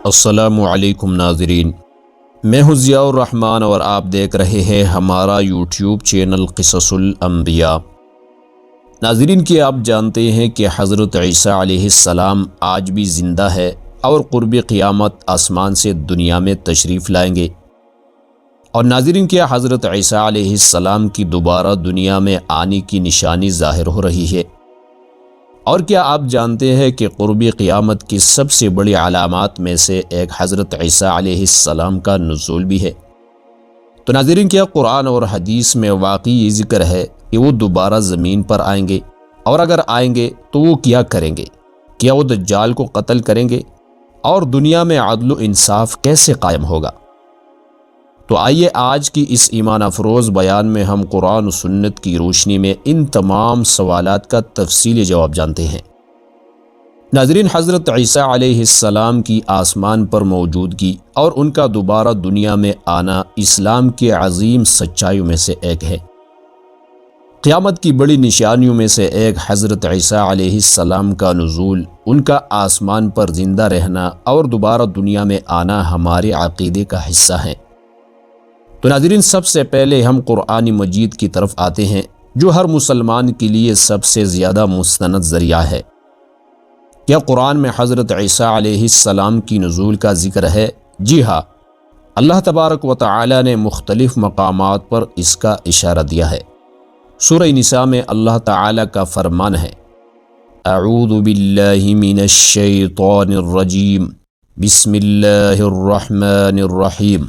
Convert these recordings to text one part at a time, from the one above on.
السلام علیکم ناظرین، میں ہوں ضیاء الرحمن اور آپ دیکھ رہے ہیں ہمارا یوٹیوب چینل قصص الانبیاء۔ ناظرین، کہ آپ جانتے ہیں کہ حضرت عیسیٰ علیہ السلام آج بھی زندہ ہے اور قرب قیامت آسمان سے دنیا میں تشریف لائیں گے۔ اور ناظرین، کیا حضرت عیسیٰ علیہ السلام کی دوبارہ دنیا میں آنے کی نشانی ظاہر ہو رہی ہے؟ اور کیا آپ جانتے ہیں کہ قرب قیامت کی سب سے بڑی علامات میں سے ایک حضرت عیسیٰ علیہ السلام کا نزول بھی ہے؟ تو ناظرین، کیا قرآن اور حدیث میں واقعی یہ ذکر ہے کہ وہ دوبارہ زمین پر آئیں گے؟ اور اگر آئیں گے تو وہ کیا کریں گے؟ کیا وہ دجال کو قتل کریں گے؟ اور دنیا میں عدل و انصاف کیسے قائم ہوگا؟ تو آئیے آج کی اس ایمان افروز بیان میں ہم قرآن و سنت کی روشنی میں ان تمام سوالات کا تفصیلی جواب جانتے ہیں۔ ناظرین، حضرت عیسیٰ علیہ السلام کی آسمان پر موجودگی اور ان کا دوبارہ دنیا میں آنا اسلام کے عظیم سچائیوں میں سے ایک ہے۔ قیامت کی بڑی نشانیوں میں سے ایک حضرت عیسیٰ علیہ السلام کا نزول، ان کا آسمان پر زندہ رہنا اور دوبارہ دنیا میں آنا ہمارے عقیدے کا حصہ ہیں۔ تو ناظرین، سب سے پہلے ہم قرآن مجید کی طرف آتے ہیں، جو ہر مسلمان کے لیے سب سے زیادہ مستند ذریعہ ہے۔ کیا قرآن میں حضرت عیسیٰ علیہ السلام کی نزول کا ذکر ہے؟ جی ہاں، اللہ تبارک و تعالی نے مختلف مقامات پر اس کا اشارہ دیا ہے۔ سورہ نساء میں اللہ تعالی کا فرمان ہے، اعوذ باللہ من الشیطان الرجیم، بسم اللہ الرحمن الرحیم،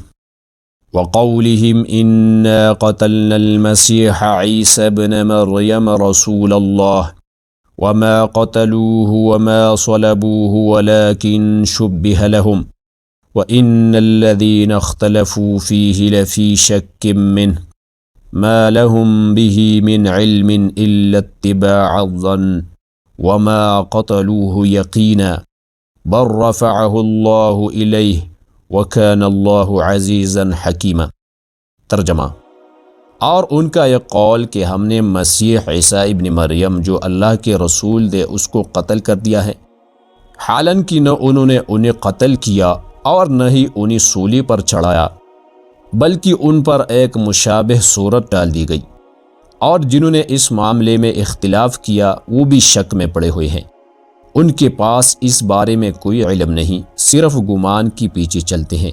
وقولهم إنا قتلنا المسيح عيسى ابن مريم رسول الله وما قتلوه وما صلبوه ولكن شبه لهم وإن الذين اختلفوا فيه لفي شك منه ما لهم به من علم إلا اتباع الظن وما قتلوه يقينا بل رفعه الله إليه وَكَانَ اللَّهُ عَزِيزًا حَكِيمًا۔ ترجمہ، اور ان کا یہ قول کہ ہم نے مسیح عیسیٰ ابن مریم جو اللہ کے رسول تھے اس کو قتل کر دیا ہے، حالانکہ نہ انہوں نے انہیں قتل کیا اور نہ ہی انہیں سولی پر چڑھایا، بلکہ ان پر ایک مشابہ صورت ڈال دی گئی، اور جنہوں نے اس معاملے میں اختلاف کیا وہ بھی شک میں پڑے ہوئے ہیں۔ ان کے پاس اس بارے میں کوئی علم نہیں، صرف گمان کی پیچھے چلتے ہیں۔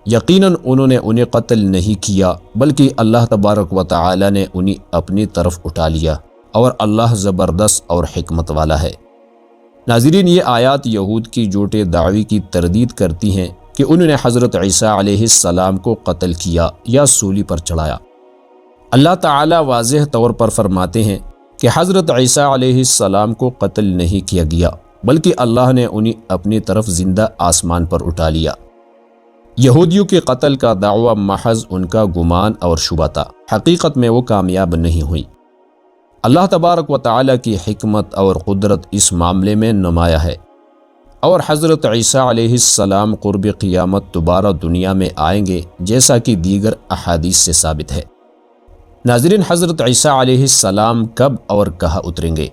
یقیناً انہوں نے انہیں قتل نہیں کیا، بلکہ اللہ تبارک و تعالی نے انہیں اپنی طرف اٹھا لیا، اور اللہ زبردست اور حکمت والا ہے۔ ناظرین، یہ آیات یہود کی جھوٹے دعوی کی تردید کرتی ہیں کہ انہوں نے حضرت عیسیٰ علیہ السلام کو قتل کیا یا سولی پر چڑھایا۔ اللہ تعالی واضح طور پر فرماتے ہیں کہ حضرت عیسیٰ علیہ السلام کو قتل نہیں کیا گیا، بلکہ اللہ نے انہیں اپنی طرف زندہ آسمان پر اٹھا لیا۔ یہودیوں کے قتل کا دعویٰ محض ان کا گمان اور شبہ تھا، حقیقت میں وہ کامیاب نہیں ہوئی۔ اللہ تبارک و تعالی کی حکمت اور قدرت اس معاملے میں نمایاں ہے، اور حضرت عیسیٰ علیہ السلام قرب قیامت دوبارہ دنیا میں آئیں گے، جیسا کہ دیگر احادیث سے ثابت ہے۔ ناظرین، حضرت عیسیٰ علیہ السلام کب اور کہاں اتریں گے؟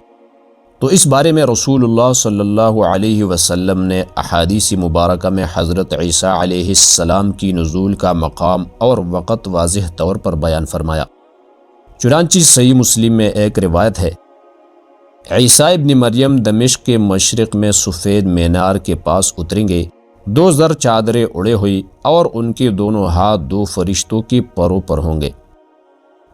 تو اس بارے میں رسول اللہ صلی اللہ علیہ وسلم نے احادیث مبارکہ میں حضرت عیسیٰ علیہ السلام کی نزول کا مقام اور وقت واضح طور پر بیان فرمایا۔ چنانچہ صحیح مسلم میں ایک روایت ہے، عیسیٰ ابن مریم دمشق کے مشرق میں سفید مینار کے پاس اتریں گے، 2 زر چادریں اڑے ہوئی اور ان کے دونوں ہاتھ 2 فرشتوں کے پروں پر ہوں گے۔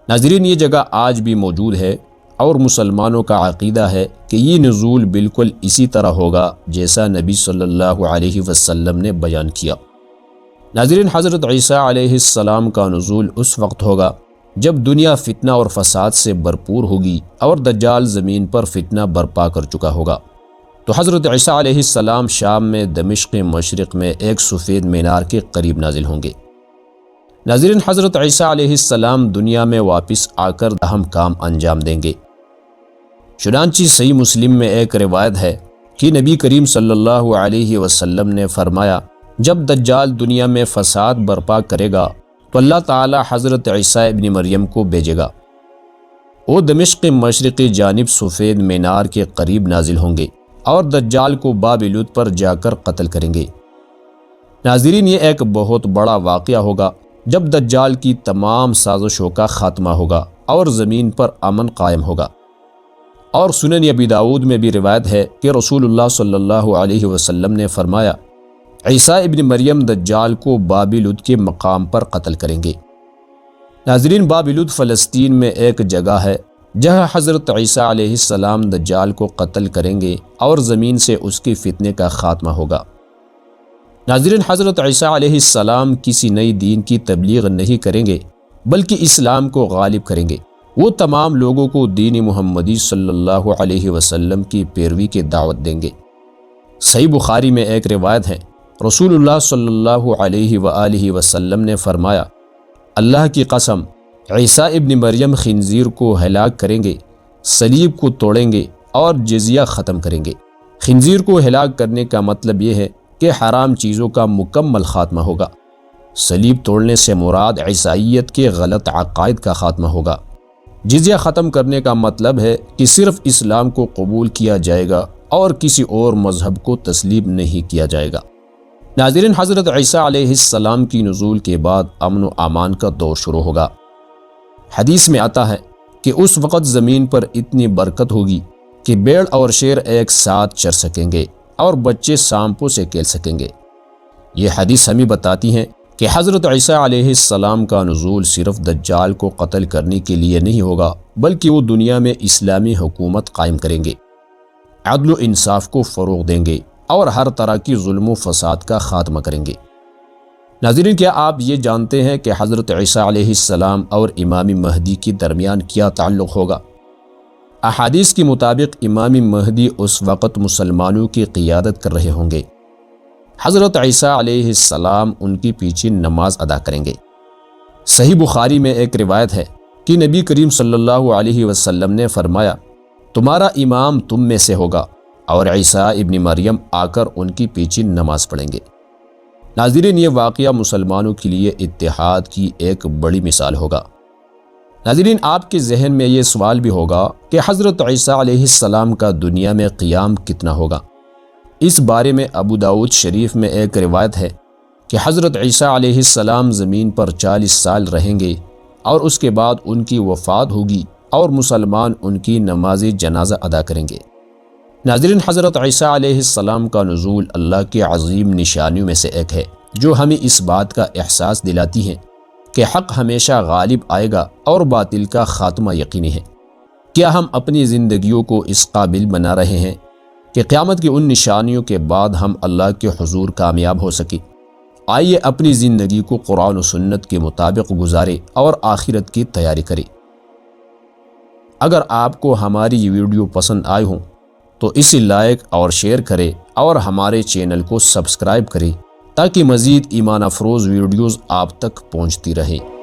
ناظرین، یہ جگہ آج بھی موجود ہے، اور مسلمانوں کا عقیدہ ہے کہ یہ نزول بالکل اسی طرح ہوگا جیسا نبی صلی اللہ علیہ وسلم نے بیان کیا۔ ناظرین، حضرت عیسیٰ علیہ السلام کا نزول اس وقت ہوگا جب دنیا فتنہ اور فساد سے بھرپور ہوگی اور دجال زمین پر فتنہ برپا کر چکا ہوگا۔ تو حضرت عیسیٰ علیہ السلام شام میں دمشق مشرق میں ایک سفید مینار کے قریب نازل ہوں گے۔ ناظرین، حضرت عیسیٰ علیہ السلام دنیا میں واپس آ کر اہم کام انجام دیں گے۔ چنانچہ صحیح مسلم میں ایک روایت ہے کہ نبی کریم صلی اللہ علیہ وسلم نے فرمایا، جب دجال دنیا میں فساد برپا کرے گا تو اللہ تعالی حضرت عیسیٰ ابن مریم کو بھیجے گا۔ وہ دمشق مشرقی جانب سفید مینار کے قریب نازل ہوں گے اور دجال کو باب لوط پر جا کر قتل کریں گے۔ ناظرین، یہ ایک بہت بڑا واقعہ ہوگا جب دجال کی تمام سازشوں کا خاتمہ ہوگا اور زمین پر امن قائم ہوگا۔ اور سنن ابی داؤد میں بھی روایت ہے کہ رسول اللہ صلی اللہ علیہ وسلم نے فرمایا، عیسیٰ ابن مریم دجال کو باب لد کے مقام پر قتل کریں گے۔ ناظرین، باب لد فلسطین میں ایک جگہ ہے جہاں حضرت عیسیٰ علیہ السلام دجال کو قتل کریں گے اور زمین سے اس کے فتنے کا خاتمہ ہوگا۔ ناظرین، حضرت عیسیٰ علیہ السلام کسی نئی دین کی تبلیغ نہیں کریں گے بلکہ اسلام کو غالب کریں گے۔ وہ تمام لوگوں کو دین محمدی صلی اللہ علیہ وسلم کی پیروی کی دعوت دیں گے۔ صحیح بخاری میں ایک روایت ہے، رسول اللہ صلی اللہ علیہ وآلہ وسلم نے فرمایا، اللہ کی قسم، عیسیٰ ابن مریم خنزیر کو ہلاک کریں گے، صلیب کو توڑیں گے اور جزیہ ختم کریں گے۔ خنزیر کو ہلاک کرنے کا مطلب یہ ہے کہ حرام چیزوں کا مکمل خاتمہ ہوگا۔ صلیب توڑنے سے مراد عیسائیت کے غلط عقائد کا خاتمہ ہوگا۔ جزیہ ختم کرنے کا مطلب ہے کہ صرف اسلام کو قبول کیا جائے گا اور کسی اور مذہب کو تسلیم نہیں کیا جائے گا۔ ناظرین، حضرت عیسیٰ علیہ السلام کی نزول کے بعد امن و امان کا دور شروع ہوگا۔ حدیث میں آتا ہے کہ اس وقت زمین پر اتنی برکت ہوگی کہ بھیڑ اور شیر ایک ساتھ چر سکیں گے اور بچے سانپوں سے کھیل سکیں گے۔ یہ حدیث ہمیں بتاتی ہیں کہ حضرت عیسیٰ علیہ السلام کا نزول صرف دجال کو قتل کرنے کے لیے نہیں ہوگا بلکہ وہ دنیا میں اسلامی حکومت قائم کریں گے، عدل و انصاف کو فروغ دیں گے اور ہر طرح کی ظلم و فساد کا خاتمہ کریں گے۔ ناظرین، کیا آپ یہ جانتے ہیں کہ حضرت عیسیٰ علیہ السلام اور امام مہدی کے درمیان کیا تعلق ہوگا؟ احادیث کے مطابق امام مہدی اس وقت مسلمانوں کی قیادت کر رہے ہوں گے۔ حضرت عیسیٰ علیہ السلام ان کے پیچھے نماز ادا کریں گے۔ صحیح بخاری میں ایک روایت ہے کہ نبی کریم صلی اللہ علیہ وسلم نے فرمایا، تمہارا امام تم میں سے ہوگا اور عیسیٰ ابن مریم آ کر ان کی پیچھے نماز پڑھیں گے۔ ناظرین، یہ واقعہ مسلمانوں کے لیے اتحاد کی ایک بڑی مثال ہوگا۔ ناظرین، آپ کے ذہن میں یہ سوال بھی ہوگا کہ حضرت عیسیٰ علیہ السلام کا دنیا میں قیام کتنا ہوگا؟ اس بارے میں ابو داؤد شریف میں ایک روایت ہے کہ حضرت عیسیٰ علیہ السلام زمین پر 40 سال رہیں گے اور اس کے بعد ان کی وفات ہوگی اور مسلمان ان کی نماز جنازہ ادا کریں گے۔ ناظرین، حضرت عیسیٰ علیہ السلام کا نزول اللہ کے عظیم نشانیوں میں سے ایک ہے جو ہمیں اس بات کا احساس دلاتی ہیں کہ حق ہمیشہ غالب آئے گا اور باطل کا خاتمہ یقینی ہے۔ کیا ہم اپنی زندگیوں کو اس قابل بنا رہے ہیں کہ قیامت کی ان نشانیوں کے بعد ہم اللہ کے حضور کامیاب ہو سکیں؟ آئیے اپنی زندگی کو قرآن و سنت کے مطابق گزارے اور آخرت کی تیاری کرے۔ اگر آپ کو ہماری یہ ویڈیو پسند آئی ہوں تو اسے لائک اور شیئر کریں اور ہمارے چینل کو سبسکرائب کریں تاکہ مزید ایمان افروز ویڈیوز آپ تک پہنچتی رہیں۔